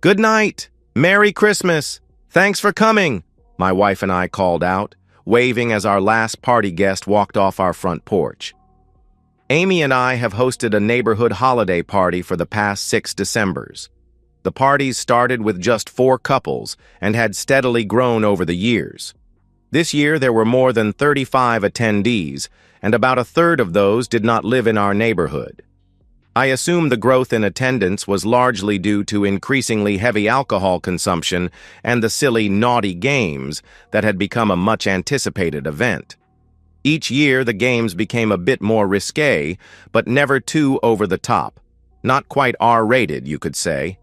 Good night. Merry Christmas. Thanks for coming, my wife and I called out, waving as our last party guest walked off our front porch. Amy and I have hosted a neighborhood holiday party for the past 6 Decembers. The parties started with just 4 couples and had steadily grown over the years. This year there were more than 35 attendees, and about a third of those did not live in our neighborhood. I assume the growth in attendance was largely due to increasingly heavy alcohol consumption and the silly naughty games that had become a much-anticipated event. Each year the games became a bit more risque, but never too over the top. Not quite R-rated, you could say.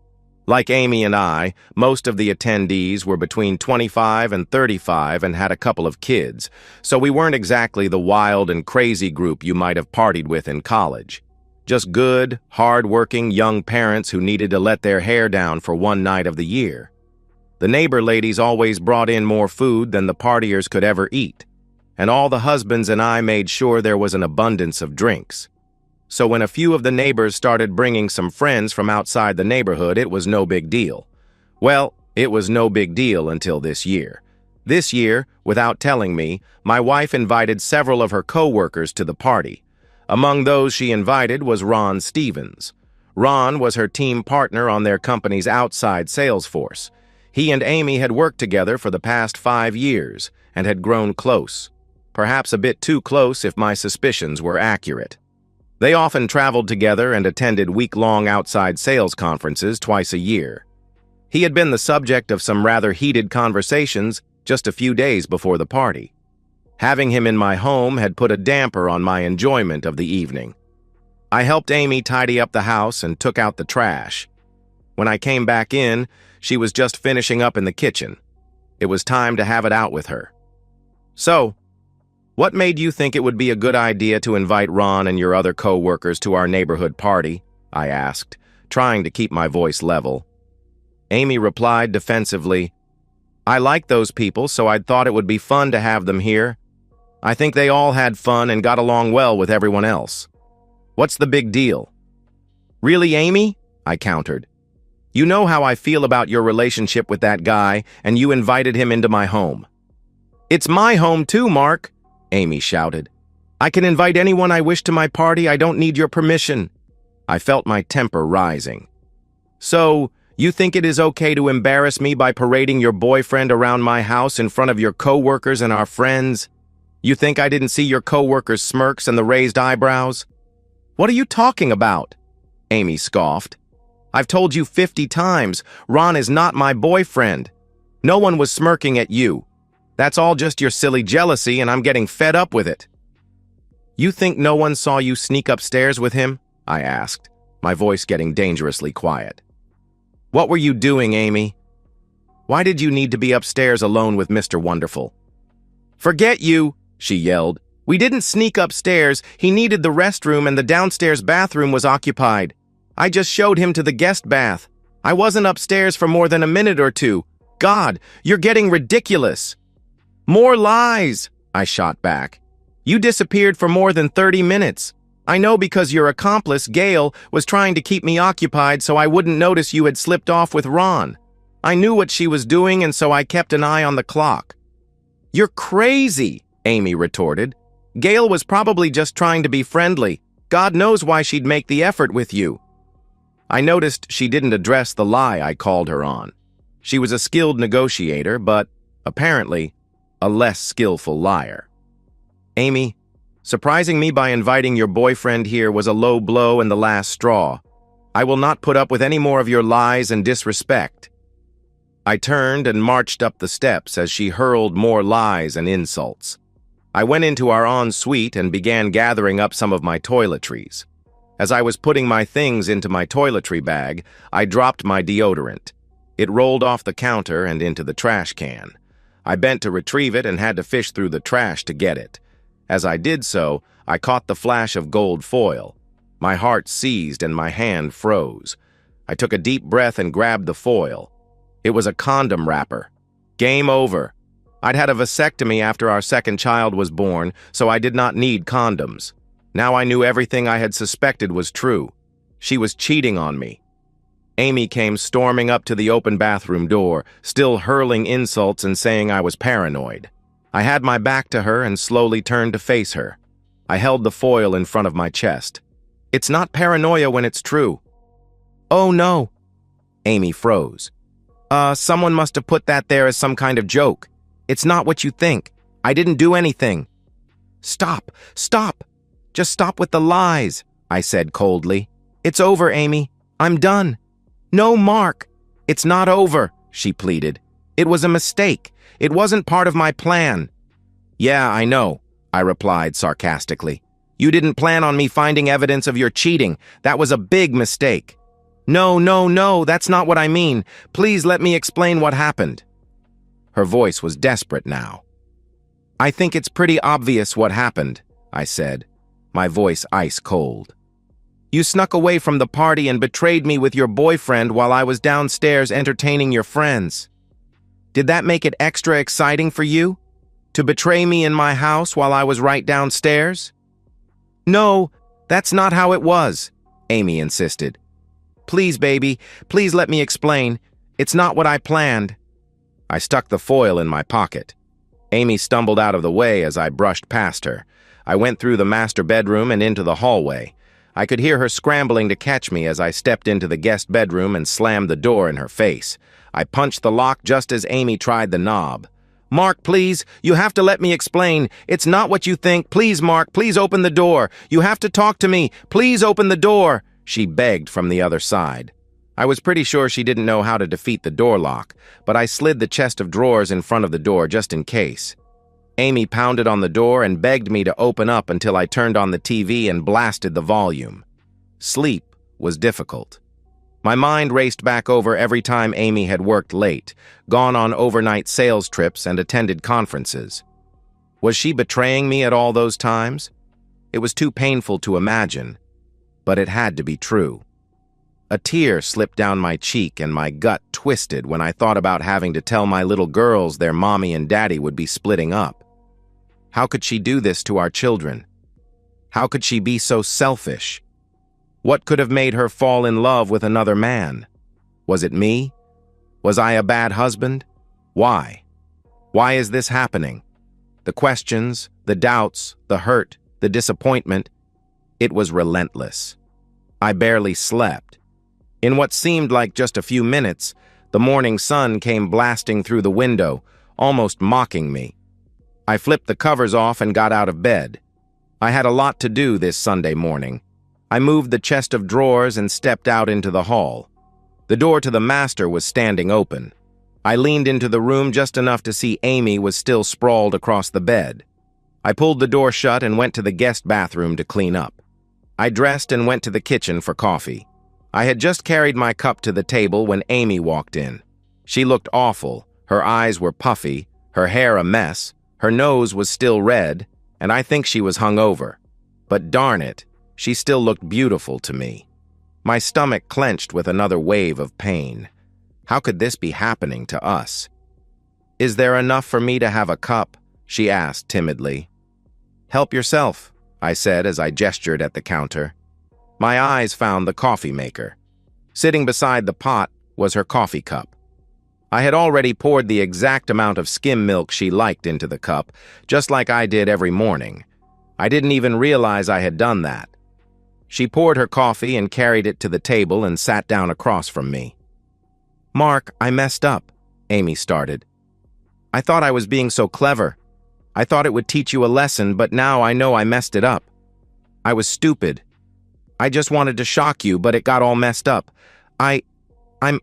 Like Amy and I, most of the attendees were between 25 and 35 and had a couple of kids, so we weren't exactly the wild and crazy group you might have partied with in college. Just good, hard-working young parents who needed to let their hair down for one night of the year. The neighbor ladies always brought in more food than the partiers could ever eat, and all the husbands and I made sure there was an abundance of drinks. So when a few of the neighbors started bringing some friends from outside the neighborhood, it was no big deal. Well, it was no big deal until this year. This year, without telling me, my wife invited several of her co-workers to the party. Among those she invited was Ron Stevens. Ron was her team partner on their company's outside sales force. He and Amy had worked together for the past 5 years and had grown close. Perhaps a bit too close if my suspicions were accurate. They often traveled together and attended week-long outside sales conferences twice a year. He had been the subject of some rather heated conversations just a few days before the party. Having him in my home had put a damper on my enjoyment of the evening. I helped Amy tidy up the house and took out the trash. When I came back in, she was just finishing up in the kitchen. It was time to have it out with her. So, what made you think it would be a good idea to invite Ron and your other co-workers to our neighborhood party? I asked, trying to keep my voice level. Amy replied defensively, I like those people, so I'd thought it would be fun to have them here. I think they all had fun and got along well with everyone else. What's the big deal? Really, Amy? I countered. You know how I feel about your relationship with that guy, and you invited him into my home. It's my home too, Mark, Amy shouted. I can invite anyone I wish to my party. I don't need your permission. I felt my temper rising. So, you think it is okay to embarrass me by parading your boyfriend around my house in front of your co-workers and our friends? You think I didn't see your co-workers' smirks and the raised eyebrows? What are you talking about? Amy scoffed. I've told you 50 times, Ron is not my boyfriend. No one was smirking at you. That's all just your silly jealousy, and I'm getting fed up with it. You think no one saw you sneak upstairs with him? I asked, my voice getting dangerously quiet. What were you doing, Amy? Why did you need to be upstairs alone with Mr. Wonderful? Forget you, she yelled. We didn't sneak upstairs. He needed the restroom and the downstairs bathroom was occupied. I just showed him to the guest bath. I wasn't upstairs for more than a minute or two. God, you're getting ridiculous. More lies, I shot back. You disappeared for more than 30 minutes. I know because your accomplice, Gail, was trying to keep me occupied so I wouldn't notice you had slipped off with Ron. I knew what she was doing and so I kept an eye on the clock. You're crazy, Amy retorted. Gail was probably just trying to be friendly. God knows why she'd make the effort with you. I noticed she didn't address the lie I called her on. She was a skilled negotiator, but, apparently, a less skillful liar. Amy, surprising me by inviting your boyfriend here was a low blow and the last straw. I will not put up with any more of your lies and disrespect. I turned and marched up the steps as she hurled more lies and insults. I went into our ensuite and began gathering up some of my toiletries. As I was putting my things into my toiletry bag, I dropped my deodorant. It rolled off the counter and into the trash can. I bent to retrieve it and had to fish through the trash to get it. As I did so, I caught the flash of gold foil. My heart seized and my hand froze. I took a deep breath and grabbed the foil. It was a condom wrapper. Game over. I'd had a vasectomy after our second child was born, so I did not need condoms. Now I knew everything I had suspected was true. She was cheating on me. Amy came storming up to the open bathroom door, still hurling insults and saying I was paranoid. I had my back to her and slowly turned to face her. I held the foil in front of my chest. It's not paranoia when it's true. Oh no. Amy froze. Someone must have put that there as some kind of joke. It's not what you think. I didn't do anything. Stop. Just stop with the lies, I said coldly. It's over, Amy. I'm done. No, Mark. It's not over, she pleaded. It was a mistake. It wasn't part of my plan. Yeah, I know, I replied sarcastically. You didn't plan on me finding evidence of your cheating. That was a big mistake. No, that's not what I mean. Please let me explain what happened. Her voice was desperate now. I think it's pretty obvious what happened, I said, my voice ice cold. You snuck away from the party and betrayed me with your boyfriend while I was downstairs entertaining your friends. Did that make it extra exciting for you? To betray me in my house while I was right downstairs? No, that's not how it was, Amy insisted. Please, baby, please let me explain. It's not what I planned. I stuck the foil in my pocket. Amy stumbled out of the way as I brushed past her. I went through the master bedroom and into the hallway. I could hear her scrambling to catch me as I stepped into the guest bedroom and slammed the door in her face. I punched the lock just as Amy tried the knob. Mark, please, you have to let me explain. It's not what you think. Please, Mark, please open the door. You have to talk to me. Please open the door, she begged from the other side. I was pretty sure she didn't know how to defeat the door lock, but I slid the chest of drawers in front of the door just in case. Amy pounded on the door and begged me to open up until I turned on the TV and blasted the volume. Sleep was difficult. My mind raced back over every time Amy had worked late, gone on overnight sales trips, and attended conferences. Was she betraying me at all those times? It was too painful to imagine, but it had to be true. A tear slipped down my cheek and my gut twisted when I thought about having to tell my little girls their mommy and daddy would be splitting up. How could she do this to our children? How could she be so selfish? What could have made her fall in love with another man? Was it me? Was I a bad husband? Why? Why is this happening? The questions, the doubts, the hurt, the disappointment. It was relentless. I barely slept. In what seemed like just a few minutes, the morning sun came blasting through the window, almost mocking me. I flipped the covers off and got out of bed. I had a lot to do this Sunday morning. I moved the chest of drawers and stepped out into the hall. The door to the master was standing open. I leaned into the room just enough to see Amy was still sprawled across the bed. I pulled the door shut and went to the guest bathroom to clean up. I dressed and went to the kitchen for coffee. I had just carried my cup to the table when Amy walked in. She looked awful. Her eyes were puffy, her hair a mess, her nose was still red, and I think she was hungover. But darn it, she still looked beautiful to me. My stomach clenched with another wave of pain. How could this be happening to us? Is there enough for me to have a cup? She asked timidly. Help yourself, I said as I gestured at the counter. My eyes found the coffee maker. Sitting beside the pot was her coffee cup. I had already poured the exact amount of skim milk she liked into the cup, just like I did every morning. I didn't even realize I had done that. She poured her coffee and carried it to the table and sat down across from me. Mark, I messed up, Amy started. I thought I was being so clever. I thought it would teach you a lesson, but now I know I messed it up. I was stupid. I just wanted to shock you, but it got all messed up. I'm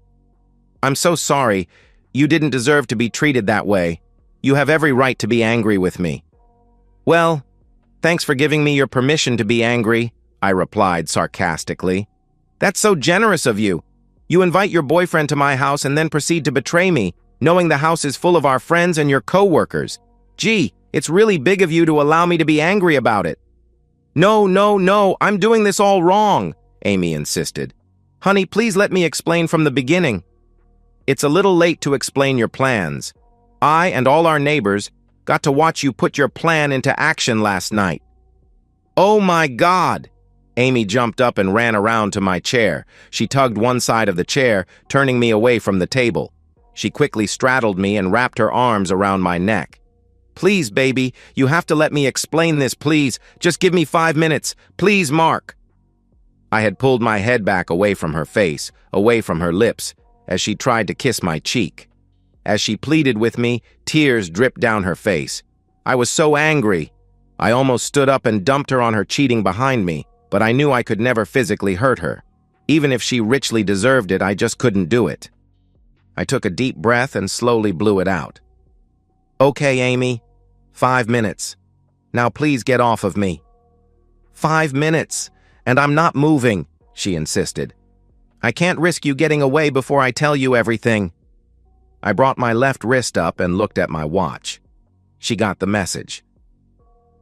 so sorry. You didn't deserve to be treated that way. You have every right to be angry with me. Well, thanks for giving me your permission to be angry, I replied sarcastically. That's so generous of you. You invite your boyfriend to my house and then proceed to betray me, knowing the house is full of our friends and your co-workers. Gee, it's really big of you to allow me to be angry about it. No, I'm doing this all wrong, Amy insisted. Honey, please let me explain from the beginning. It's a little late to explain your plans. I and all our neighbors got to watch you put your plan into action last night. Oh my God! Amy jumped up and ran around to my chair. She tugged one side of the chair, turning me away from the table. She quickly straddled me and wrapped her arms around my neck. "Please, baby, you have to let me explain this, please. Just give me 5 minutes. Please, Mark." I had pulled my head back away from her face, away from her lips, as she tried to kiss my cheek. As she pleaded with me, tears dripped down her face. I was so angry. I almost stood up and dumped her on her cheating behind me, but I knew I could never physically hurt her. Even if she richly deserved it, I just couldn't do it. I took a deep breath and slowly blew it out. "Okay, Amy, 5 minutes. Now please get off of me." 5 minutes, and I'm not moving," she insisted. "I can't risk you getting away before I tell you everything." I brought my left wrist up and looked at my watch. She got the message.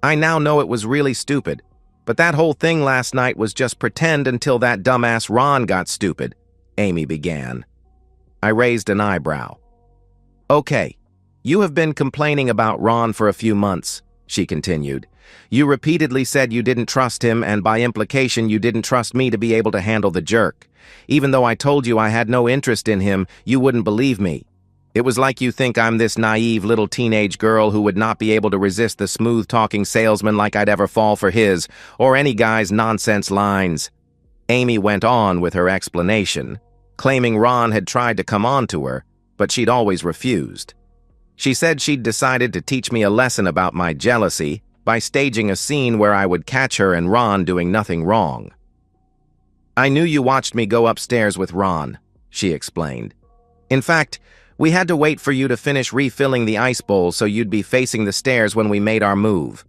"I now know it was really stupid, but that whole thing last night was just pretend until that dumbass Ron got stupid," Amy began. I raised an eyebrow. "Okay, you have been complaining about Ron for a few months," she continued. "You repeatedly said you didn't trust him, and by implication you didn't trust me to be able to handle the jerk. Even though I told you I had no interest in him, you wouldn't believe me. It was like you think I'm this naive little teenage girl who would not be able to resist the smooth-talking salesman like I'd ever fall for his, or any guy's nonsense lines." Amy went on with her explanation, claiming Ron had tried to come on to her, but she'd always refused. She said she'd decided to teach me a lesson about my jealousy by staging a scene where I would catch her and Ron doing nothing wrong. "I knew you watched me go upstairs with Ron," she explained. "In fact, we had to wait for you to finish refilling the ice bowl so you'd be facing the stairs when we made our move.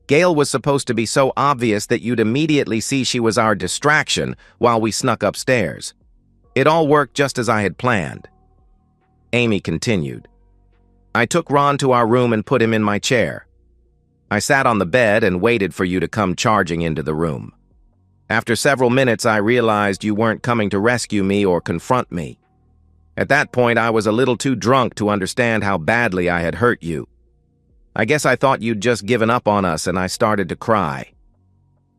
Gail was supposed to be so obvious that you'd immediately see she was our distraction while we snuck upstairs. It all worked just as I had planned." Amy continued. "I took Ron to our room and put him in my chair. I sat on the bed and waited for you to come charging into the room. After several minutes, I realized you weren't coming to rescue me or confront me. At that point, I was a little too drunk to understand how badly I had hurt you. I guess I thought you'd just given up on us, and I started to cry.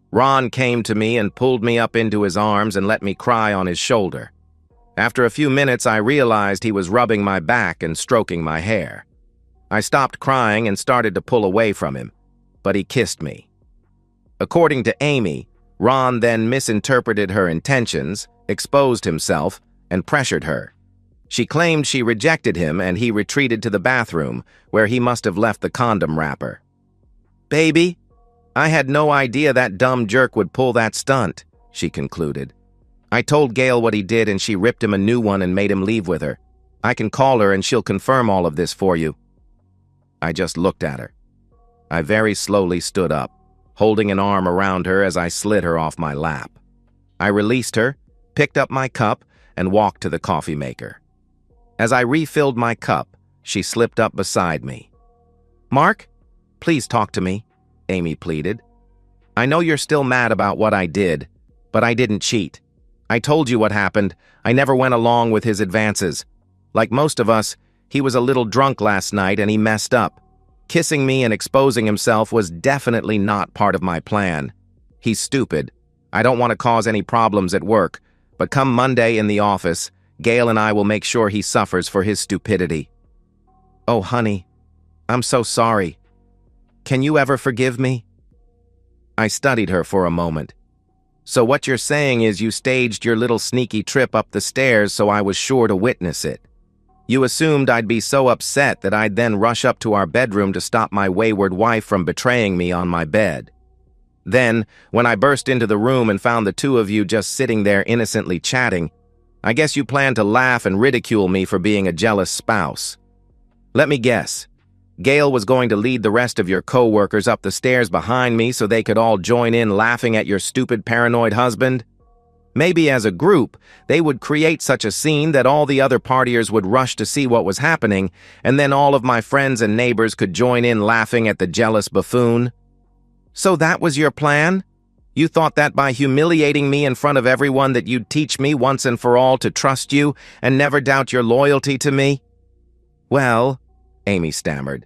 Ron came to me and pulled me up into his arms and let me cry on his shoulder. After a few minutes, I realized he was rubbing my back and stroking my hair. I stopped crying and started to pull away from him, but he kissed me." According to Amy, Ron then misinterpreted her intentions, exposed himself, and pressured her. She claimed she rejected him and he retreated to the bathroom, where he must have left the condom wrapper. "Baby, I had no idea that dumb jerk would pull that stunt," she concluded. "I told Gail what he did and she ripped him a new one and made him leave with her. I can call her and she'll confirm all of this for you." I just looked at her. I very slowly stood up, holding an arm around her as I slid her off my lap. I released her, picked up my cup, and walked to the coffee maker. As I refilled my cup, she slipped up beside me. "Mark, please talk to me," Amy pleaded. "I know you're still mad about what I did, but I didn't cheat. I told you what happened. I never went along with his advances. Like most of us, he was a little drunk last night and he messed up. Kissing me and exposing himself was definitely not part of my plan. He's stupid. I don't want to cause any problems at work, but come Monday in the office, Gail and I will make sure he suffers for his stupidity." "Oh, honey, I'm so sorry. Can you ever forgive me?" I studied her for a moment. "So what you're saying is you staged your little sneaky trip up the stairs so I was sure to witness it. You assumed I'd be so upset that I'd then rush up to our bedroom to stop my wayward wife from betraying me on my bed. Then, when I burst into the room and found the two of you just sitting there innocently chatting, I guess you planned to laugh and ridicule me for being a jealous spouse. Let me guess. Gail was going to lead the rest of your co-workers up the stairs behind me so they could all join in laughing at your stupid paranoid husband? Maybe as a group, they would create such a scene that all the other partiers would rush to see what was happening, and then all of my friends and neighbors could join in laughing at the jealous buffoon. So that was your plan? You thought that by humiliating me in front of everyone that you'd teach me once and for all to trust you and never doubt your loyalty to me?" "Well," Amy stammered,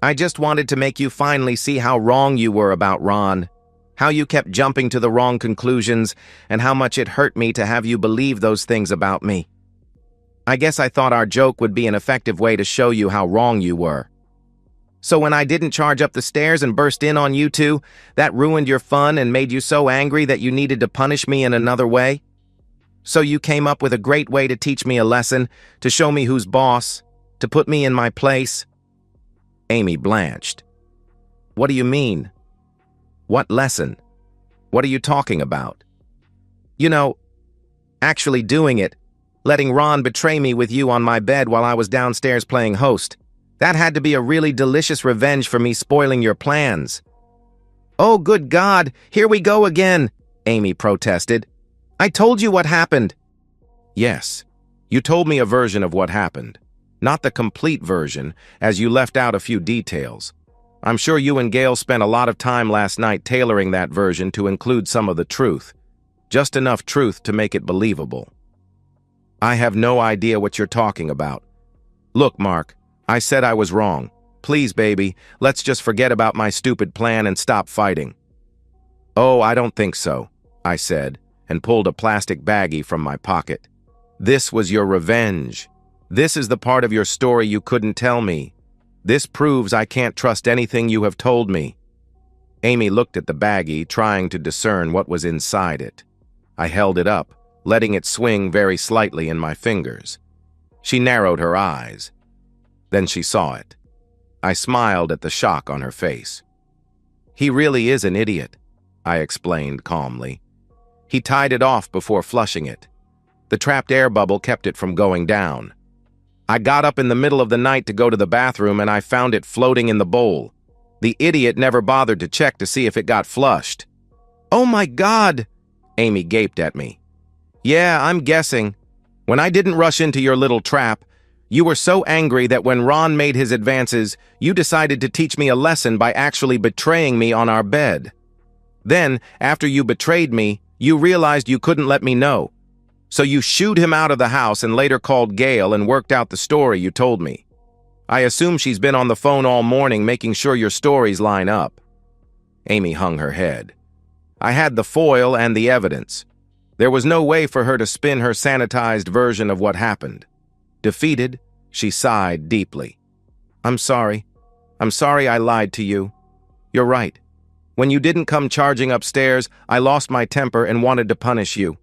"I just wanted to make you finally see how wrong you were about Ron. how you kept jumping to the wrong conclusions, and how much it hurt me to have you believe those things about me. I guess I thought our joke would be an effective way to show you how wrong you were. So when I didn't charge up the stairs and burst in on you two, that ruined your fun and made you so angry that you needed to punish me in another way? So you came up with a great way to teach me a lesson, to show me who's boss, to put me in my place? Amy blanched. What do you mean? What lesson? What are you talking about? You know, actually doing it, letting Ron betray me with you on my bed while I was downstairs playing host. That had to be a really delicious revenge for me spoiling your plans. Oh, good God, here we go again, Amy protested. I told you what happened. Yes, you told me a version of what happened. Not the complete version, as you left out a few details. I'm sure you and Gail spent a lot of time last night tailoring that version to include some of the truth. Just enough truth to make it believable. I have no idea what you're talking about. Look, Mark, I said I was wrong. Please, baby, let's just forget about my stupid plan and stop fighting. Oh, I don't think so, I said, and pulled a plastic baggie from my pocket. This was your revenge. This is the part of your story you couldn't tell me. This proves I can't trust anything you have told me. Amy looked at the baggie, trying to discern what was inside it. I held it up, letting it swing very slightly in my fingers. She narrowed her eyes. Then she saw it. I smiled at the shock on her face. He really is an idiot, I explained calmly. He tied it off before flushing it. The trapped air bubble kept it from going down. I got up in the middle of the night to go to the bathroom and I found it floating in the bowl. The idiot never bothered to check to see if it got flushed. Oh my God! Amy gaped at me. Yeah, I'm guessing. When I didn't rush into your little trap, you were so angry that when Ron made his advances, you decided to teach me a lesson by actually betraying me on our bed. Then, after you betrayed me, you realized you couldn't let me know. So you shooed him out of the house and later called Gail and worked out the story you told me. I assume she's been on the phone all morning making sure your stories line up. Amy hung her head. I had the foil and the evidence. There was no way for her to spin her sanitized version of what happened. Defeated, she sighed deeply. I'm sorry. I'm sorry I lied to you. You're right. When you didn't come charging upstairs, I lost my temper and wanted to punish you.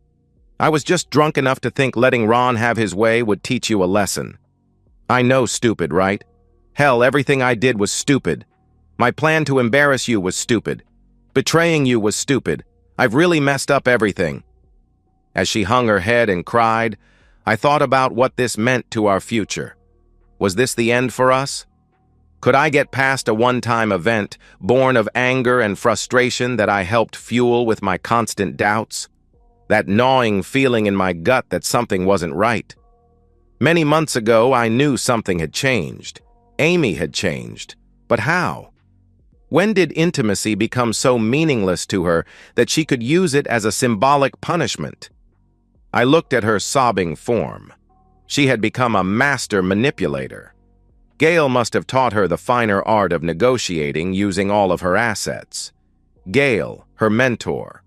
I was just drunk enough to think letting Ron have his way would teach you a lesson. I know stupid, right? Hell, everything I did was stupid. My plan to embarrass you was stupid. Betraying you was stupid. I've really messed up everything. As she hung her head and cried, I thought about what this meant to our future. Was this the end for us? Could I get past a one-time event, born of anger and frustration that I helped fuel with my constant doubts? That gnawing feeling in my gut that something wasn't right. Many months ago, I knew something had changed. Amy had changed. But how? When did intimacy become so meaningless to her that she could use it as a symbolic punishment? I looked at her sobbing form. She had become a master manipulator. Gail must have taught her the finer art of negotiating using all of her assets. Gail, her mentor.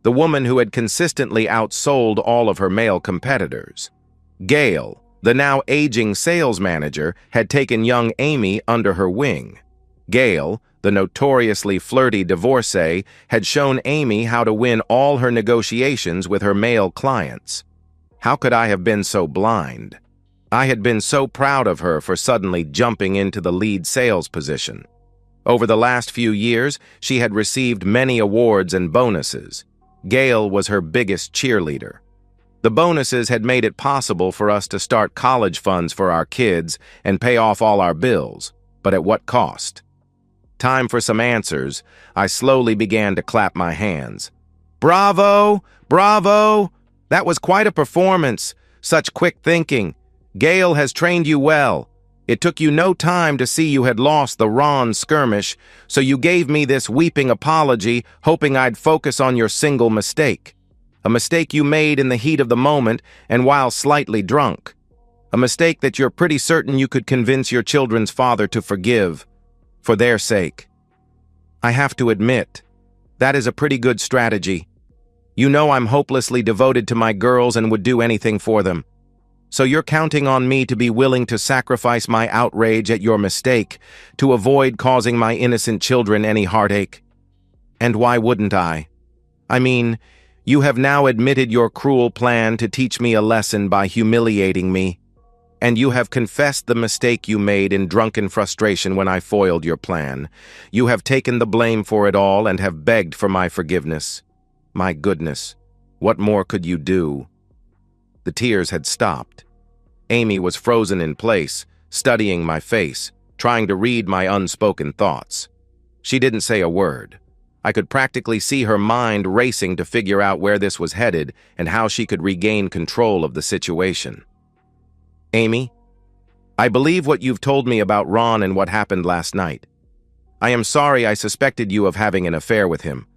The woman who had consistently outsold all of her male competitors. Gail, the now aging sales manager, had taken young Amy under her wing. Gail, the notoriously flirty divorcee, had shown Amy how to win all her negotiations with her male clients. How could I have been so blind? I had been so proud of her for suddenly jumping into the lead sales position. Over the last few years, she had received many awards and bonuses. Gail was her biggest cheerleader. The bonuses had made it possible for us to start college funds for our kids and pay off all our bills, but at what cost? Time for some answers. I slowly began to clap my hands. Bravo! Bravo! That was quite a performance. Such quick thinking. Gail has trained you well. It took you no time to see you had lost the Ron skirmish, so you gave me this weeping apology, hoping I'd focus on your single mistake. A mistake you made in the heat of the moment and while slightly drunk. A mistake that you're pretty certain you could convince your children's father to forgive, for their sake. I have to admit, That is a pretty good strategy. You know I'm hopelessly devoted to my girls and would do anything for them. So you're counting on me to be willing to sacrifice my outrage at your mistake to avoid causing my innocent children any heartache. And why wouldn't I? I mean, you have now admitted your cruel plan to teach me a lesson by humiliating me, and you have confessed the mistake you made in drunken frustration when I foiled your plan. You have taken the blame for it all and have begged for my forgiveness. My goodness, what more could you do? The tears had stopped. Amy was frozen in place, studying my face, trying to read my unspoken thoughts. She didn't say a word. I could practically see her mind racing to figure out where this was headed and how she could regain control of the situation. Amy, I believe what you've told me about Ron and what happened last night. I am sorry I suspected you of having an affair with him.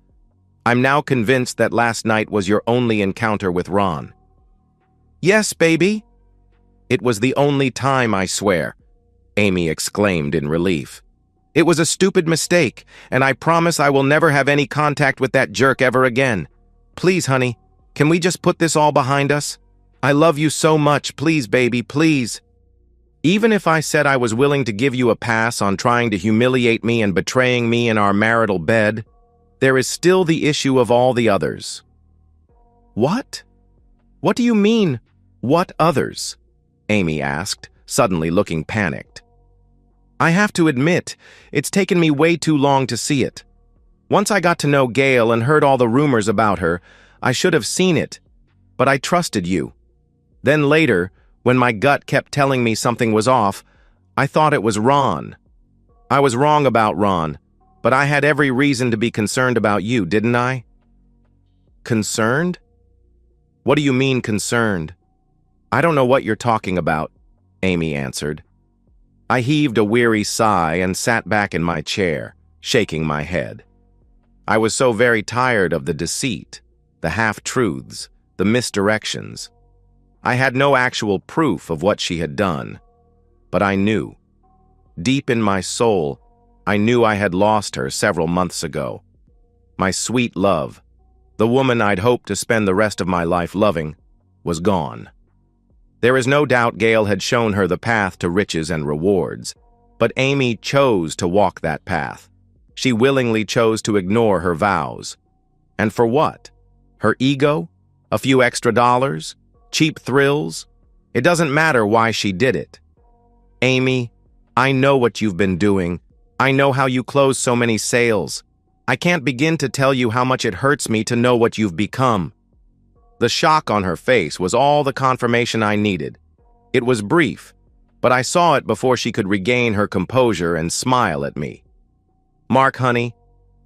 I'm now convinced that last night was your only encounter with Ron. Yes, baby. It was the only time, I swear, Amy exclaimed in relief. It was a stupid mistake, and I promise I will never have any contact with that jerk ever again. Please, honey, can we just put this all behind us? I love you so much, please, baby, please. Even if I said I was willing to give you a pass on trying to humiliate me and betraying me in our marital bed, there is still the issue of all the others. What? What do you mean, what others? Amy asked, suddenly looking panicked. I have to admit, it's taken me way too long to see it. Once I got to know Gail and heard all the rumors about her, I should have seen it, but I trusted you. Then later, when my gut kept telling me something was off, I thought it was Ron. I was wrong about Ron, but I had every reason to be concerned about you, didn't I? Concerned? What do you mean concerned? I don't know what you're talking about, Amy answered. I heaved a weary sigh and sat back in my chair, shaking my head. I was so very tired of the deceit, the half-truths, the misdirections. I had no actual proof of what she had done, but I knew. Deep in my soul, I knew I had lost her several months ago. My sweet love, the woman I'd hoped to spend the rest of my life loving, was gone. There is no doubt Gail had shown her the path to riches and rewards, but Amy chose to walk that path. She willingly chose to ignore her vows. And for what? Her ego? A few extra dollars? Cheap thrills? It doesn't matter why she did it. Amy, I know what you've been doing. I know how you close so many sales. I can't begin to tell you how much it hurts me to know what you've become. The shock on her face was all the confirmation I needed. It was brief, but I saw it before she could regain her composure and smile at me. Mark, honey,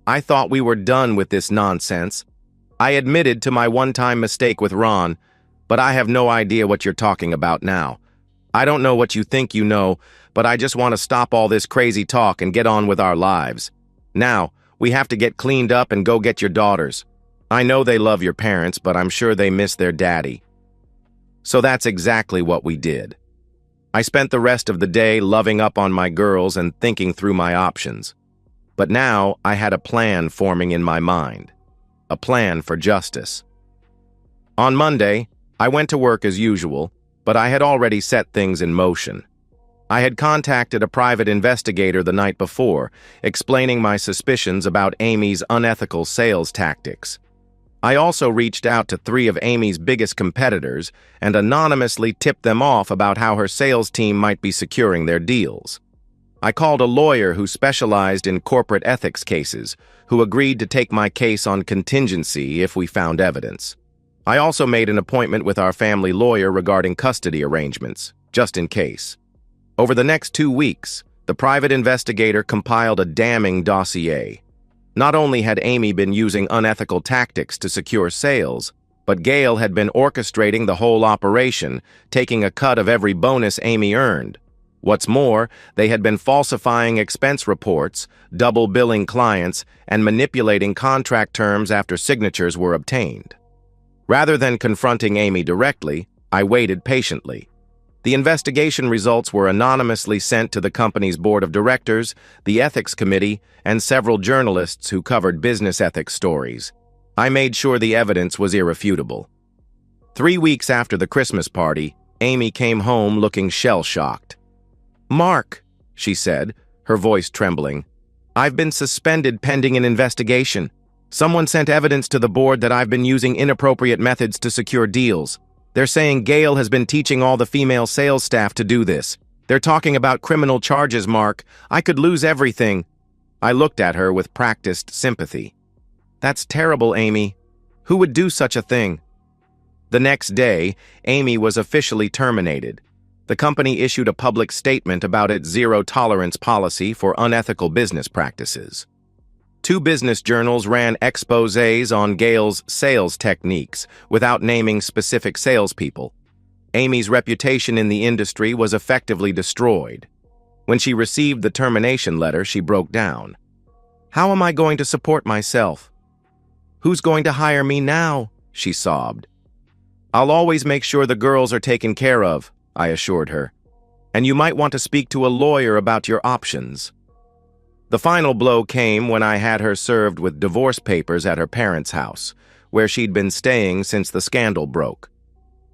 I thought we were done with this nonsense. I admitted to my one-time mistake with Ron, but I have no idea what you're talking about now. I don't know what you think you know, but I just want to stop all this crazy talk and get on with our lives. Now, we have to get cleaned up and go get your daughters. I know they love your parents, but I'm sure they miss their daddy. So that's exactly what we did. I spent the rest of the day loving up on my girls and thinking through my options. But now I had a plan forming in my mind. A plan for justice. On Monday, I went to work as usual, but I had already set things in motion. I had contacted a private investigator the night before, explaining my suspicions about Amy's unethical sales tactics. I also reached out to 3 of Amy's biggest competitors and anonymously tipped them off about how her sales team might be securing their deals. I called a lawyer who specialized in corporate ethics cases, who agreed to take my case on contingency if we found evidence. I also made an appointment with our family lawyer regarding custody arrangements, just in case. Over the next 2 weeks, the private investigator compiled a damning dossier. Not only had Amy been using unethical tactics to secure sales, but Gail had been orchestrating the whole operation, taking a cut of every bonus Amy earned. What's more, they had been falsifying expense reports, double billing clients, and manipulating contract terms after signatures were obtained. Rather than confronting Amy directly, I waited patiently. The investigation results were anonymously sent to the company's board of directors, the ethics committee, and several journalists who covered business ethics stories. I made sure the evidence was irrefutable. 3 weeks after the Christmas party, Amy came home looking shell-shocked. "Mark," she said, her voice trembling, "I've been suspended pending an investigation. Someone sent evidence to the board that I've been using inappropriate methods to secure deals. They're saying Gail has been teaching all the female sales staff to do this. They're talking about criminal charges, Mark. I could lose everything." I looked at her with practiced sympathy. "That's terrible, Amy. Who would do such a thing?" The next day, Amy was officially terminated. The company issued a public statement about its zero-tolerance policy for unethical business practices. 2 business journals ran exposés on Gail's sales techniques without naming specific salespeople. Amy's reputation in the industry was effectively destroyed. When she received the termination letter, she broke down. "How am I going to support myself? Who's going to hire me now?" she sobbed. "I'll always make sure the girls are taken care of," I assured her. "And you might want to speak to a lawyer about your options." The final blow came when I had her served with divorce papers at her parents' house, where she'd been staying since the scandal broke.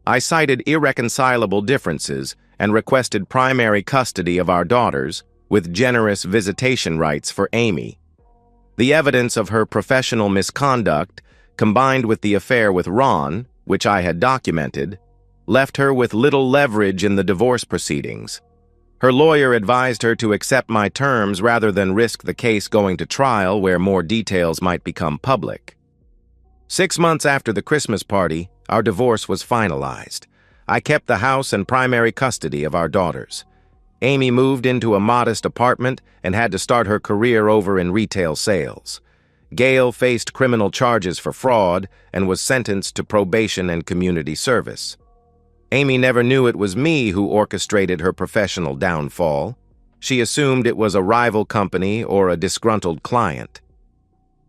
I cited irreconcilable differences and requested primary custody of our daughters, with generous visitation rights for Amy. The evidence of her professional misconduct, combined with the affair with Ron, which I had documented, left her with little leverage in the divorce proceedings. Her lawyer advised her to accept my terms rather than risk the case going to trial where more details might become public. 6 months after the Christmas party, our divorce was finalized. I kept the house and primary custody of our daughters. Amy moved into a modest apartment and had to start her career over in retail sales. Gail faced criminal charges for fraud and was sentenced to probation and community service. Amy never knew it was me who orchestrated her professional downfall. She assumed it was a rival company or a disgruntled client.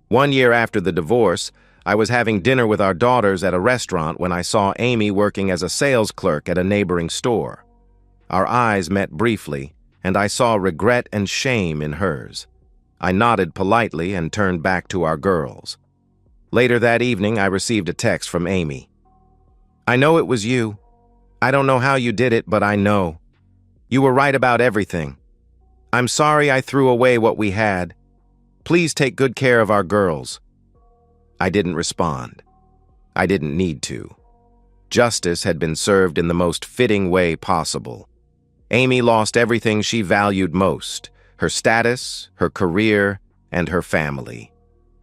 1 year after the divorce, I was having dinner with our daughters at a restaurant when I saw Amy working as a sales clerk at a neighboring store. Our eyes met briefly, and I saw regret and shame in hers. I nodded politely and turned back to our girls. Later that evening, I received a text from Amy. "I know it was you. I don't know how you did it, but I know. You were right about everything. I'm sorry I threw away what we had. Please take good care of our girls." I didn't respond. I didn't need to. Justice had been served in the most fitting way possible. Amy lost everything she valued most: her status, her career, and her family.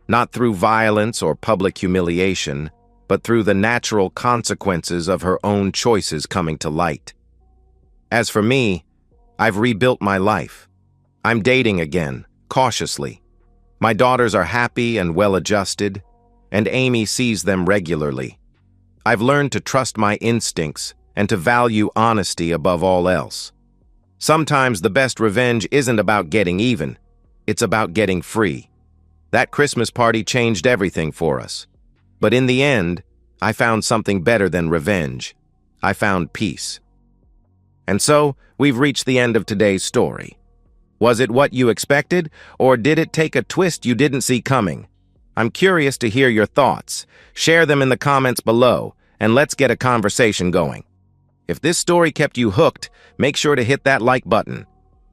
Not through violence or public humiliation, but through the natural consequences of her own choices coming to light. As for me, I've rebuilt my life. I'm dating again, cautiously. My daughters are happy and well-adjusted, and Amy sees them regularly. I've learned to trust my instincts and to value honesty above all else. Sometimes the best revenge isn't about getting even, it's about getting free. That Christmas party changed everything for us. But in the end, I found something better than revenge. I found peace. And so, we've reached the end of today's story. Was it what you expected, or did it take a twist you didn't see coming? I'm curious to hear your thoughts. Share them in the comments below, and let's get a conversation going. If this story kept you hooked, make sure to hit that like button.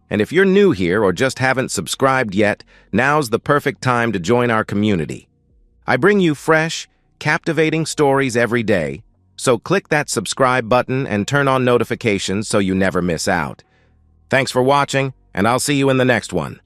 And if you're new here or just haven't subscribed yet, now's the perfect time to join our community. I bring you fresh, captivating stories every day, so click that subscribe button and turn on notifications so you never miss out. Thanks for watching, and I'll see you in the next one.